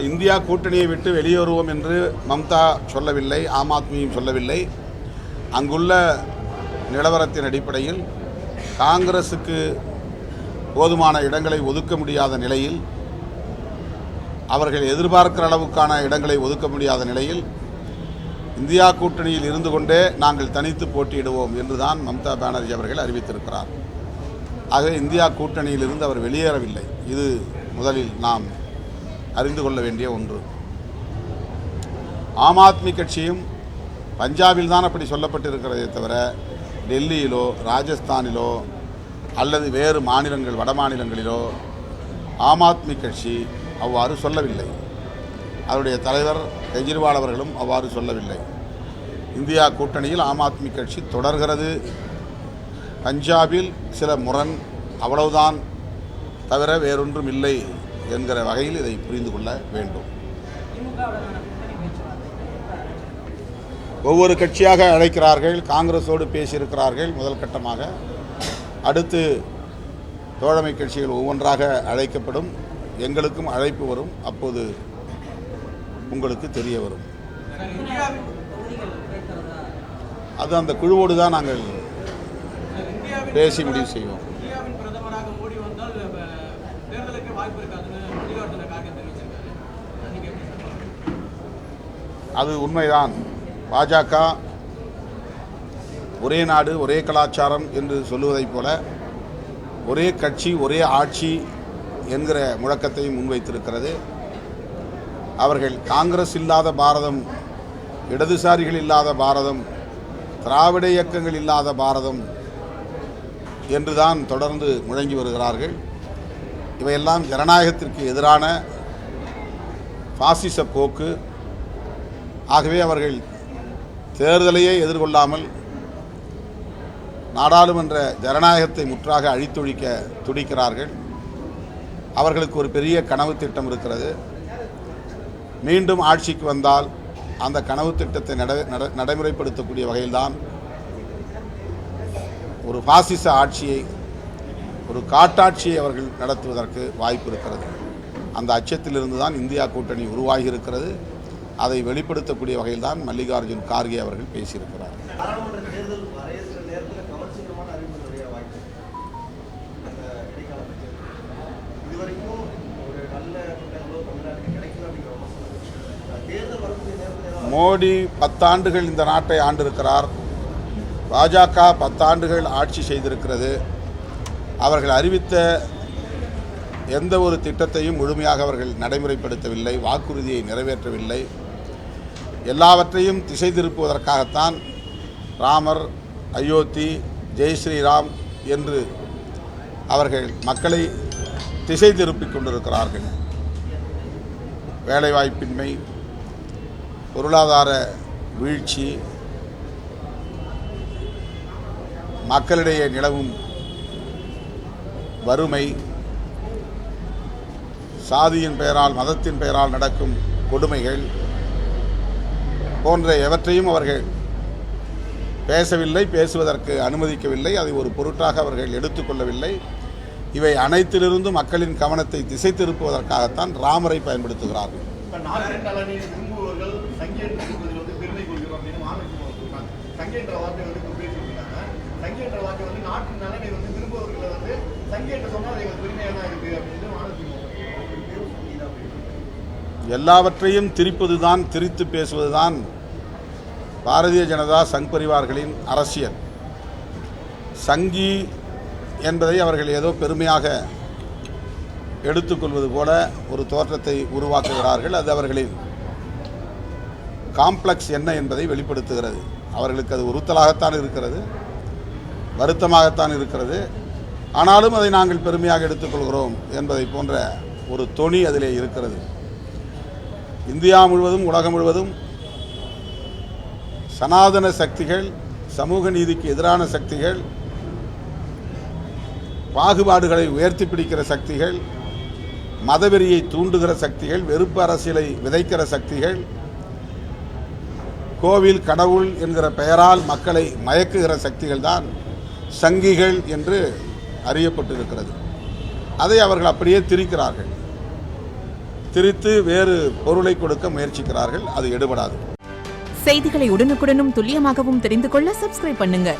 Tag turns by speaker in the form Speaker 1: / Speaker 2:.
Speaker 1: India கூட்டணியை விட்டு வெளியேறுவோம் என்று மம்தா சொல்லவில்லை, ஆம் ஆத்மியும் சொல்லவில்லை. அங்குள்ள நிலவரத்தின் அடிப்படையில் காங்கிரசுக்கு போதுமான இடங்களை ஒதுக்க முடியாத நிலையில், அவர்கள் எதிர்பார்க்கிற அளவுக்கான இடங்களை ஒதுக்க முடியாத நிலையில் இந்தியா கூட்டணியில் இருந்து கொண்டே நாங்கள் தனித்து போட்டியிடுவோம் என்றுதான் மம்தா பானர்ஜி அவர்கள் அறிவித்திருக்கிறார். ஆக இந்தியா கூட்டணியில் இருந்து அவர் வெளியேறவில்லை. இது முதலில் நாம் அறிந்து கொள்ள வேண்டிய ஒன்று. ஆம் ஆத்மி கட்சியும் பஞ்சாபில் தான் அப்படி சொல்லப்பட்டிருக்கிறதே தவிர டெல்லியிலோ ராஜஸ்தானிலோ அல்லது வேறு மாநிலங்கள் வட மாநிலங்களிலோ ஆம் ஆத்மி கட்சி அவ்வாறு சொல்லவில்லை. அவருடைய தலைவர் கெஜ்ரிவால் அவர்களும் அவ்வாறு சொல்லவில்லை. இந்தியா கூட்டணியில் ஆம் ஆத்மி கட்சி தொடர்கிறது. பஞ்சாபில் சில முரண், அவ்வளவுதான், தவிர வேறொன்றும் இல்லை என்கிற வகையில் இதை புரிந்து கொள்ள வேண்டும். ஒவ்வொரு கட்சியாக அழைக்கிறார்கள். காங்கிரஸோடு பேசியிருக்கிறார்கள் முதல் கட்டமாக. அடுத்து தோழமை கட்சிகள் ஒவ்வொன்றாக அழைக்கப்படும். எங்களுக்கும் அழைப்பு வரும். அப்போது உங்களுக்கு தெரிய வரும். அது அந்த குழுவோடு தான் நாங்கள் பேசி முடிவு செய்வோம். அது உண்மைதான். பாஜக ஒரே நாடு ஒரே கலாச்சாரம் என்று சொல்லுவதைப் போல ஒரே கட்சி ஒரே ஆட்சி என்கிற முழக்கத்தை முன்வைத்திருக்கிறது. அவர்கள் காங்கிரஸ் இல்லாத பாரதம், இடதுசாரிகள் இல்லாத பாரதம், திராவிட இயக்கங்கள் இல்லாத பாரதம் என்றுதான் தொடர்ந்து முழங்கி வருகிறார்கள். இவையெல்லாம் ஜனநாயகத்திற்கு எதிரான பாசிச போக்கு. ஆகவே அவர்கள் தேர்தலையே எதிர்கொள்ளாமல் நாடாளுமன்ற ஜனநாயகத்தை முற்றாக அழித்தொழிக்க துடிக்கிறார்கள். அவர்களுக்கு ஒரு பெரிய கனவு திட்டம் இருக்கிறது. மீண்டும் ஆட்சிக்கு வந்தால் அந்த கனவு திட்டத்தை நடைமுறைப்படுத்தக்கூடிய வகையில்தான் ஒரு பாசிச ஆட்சியை, ஒரு காட்டாட்சியை அவர்கள் நடத்துவதற்கு வாய்ப்பு இருக்கிறது. அந்த அச்சத்திலிருந்து தான் இந்தியா கூட்டணி உருவாகி இருக்கிறது. அதை வெளிப்படுத்தக்கூடிய வகையில் தான் மல்லிகார்ஜுன் கார்கே அவர்கள் பேசியிருக்கிறார். மோடி 10 ஆண்டுகள் இந்த நாட்டை ஆண்டிருக்கிறார். பாஜக 10 ஆண்டுகள் ஆட்சி செய்திருக்கிறது. அவர்கள் அறிவித்த எந்த ஒரு திட்டத்தையும் முழுமையாக அவர்கள் நடைமுறைப்படுத்தவில்லை, வாக்குறுதியை நிறைவேற்றவில்லை. எல்லாவற்றையும் திசை திருப்புவதற்காகத்தான் ராமர், அயோத்தி, ஜெய் ஸ்ரீராம் என்று அவர்கள் மக்களை திசை திருப்பிக் கொண்டிருக்கிறார்கள். வேலைவாய்ப்பின்மை, பொருளாதார வீழ்ச்சி, மக்களிடையே நிலவும் வறுமை, சாதியின் பெயரால் மதத்தின் பெயரால் நடக்கும் கொடுமைகள் போன்ற எவற்றையும் அவர்கள் பேசவில்லை, பேசுவதற்கு அனுமதிக்கவில்லை. அதை ஒரு பொருட்டாக அவர்கள் எடுத்துக்கொள்ளவில்லை. இவை அனைத்திலிருந்தும் மக்களின் கவனத்தை திசை திருப்புவதற்காகத்தான் ராமரை பயன்படுத்துகிறார்கள். எல்லாவற்றையும் திரிப்பதுதான், திரித்து பேசுவதுதான் பாரதிய ஜனதா சங் பரிவார்களின் அரசியல். சங்கி என்பதை அவர்கள் ஏதோ பெருமையாக எடுத்துக்கொள்வது போல ஒரு தோற்றத்தை உருவாக்குகிறார்கள். அது அவர்களின் காம்ப்ளெக்ஸ் என்ன என்பதை வெளிப்படுத்துகிறது. அவர்களுக்கு அது உறுத்தலாகத்தான் இருக்கிறது, வருத்தமாகத்தான் இருக்கிறது. ஆனாலும் அதை நாங்கள் பெருமையாக எடுத்துக்கொள்கிறோம் என்பதை போன்ற ஒரு தொனி அதிலே இருக்கிறது. இந்தியா முழுவதும், உலகம் முழுவதும் சனாதன சக்திகள், சமூக நீதிக்கு எதிரான சக்திகள், பாகுபாடுகளை உயர்த்தி பிடிக்கிற சக்திகள், மதவெறியை தூண்டுகிற சக்திகள், வெறுப்பு அரசியலை விதைக்கிற சக்திகள், கோவில் கடவுள் என்கிற பெயரால் மக்களை மயக்குகிற சக்திகள் தான் சங்கிகள் என்று அறியப்பட்டிருக்கிறது. அதை அவர்கள் அப்படியே திரிக்கிறார்கள். திரித்து வேறு பொருளை கொடுக்க முயற்சிக்கிறார்கள். அது எடுபடாது.
Speaker 2: செய்திகளை உடனுக்குடனும் துல்லியமாகவும் தெரிந்து கொள்ள சப்ஸ்கிரைப் பண்ணுங்க.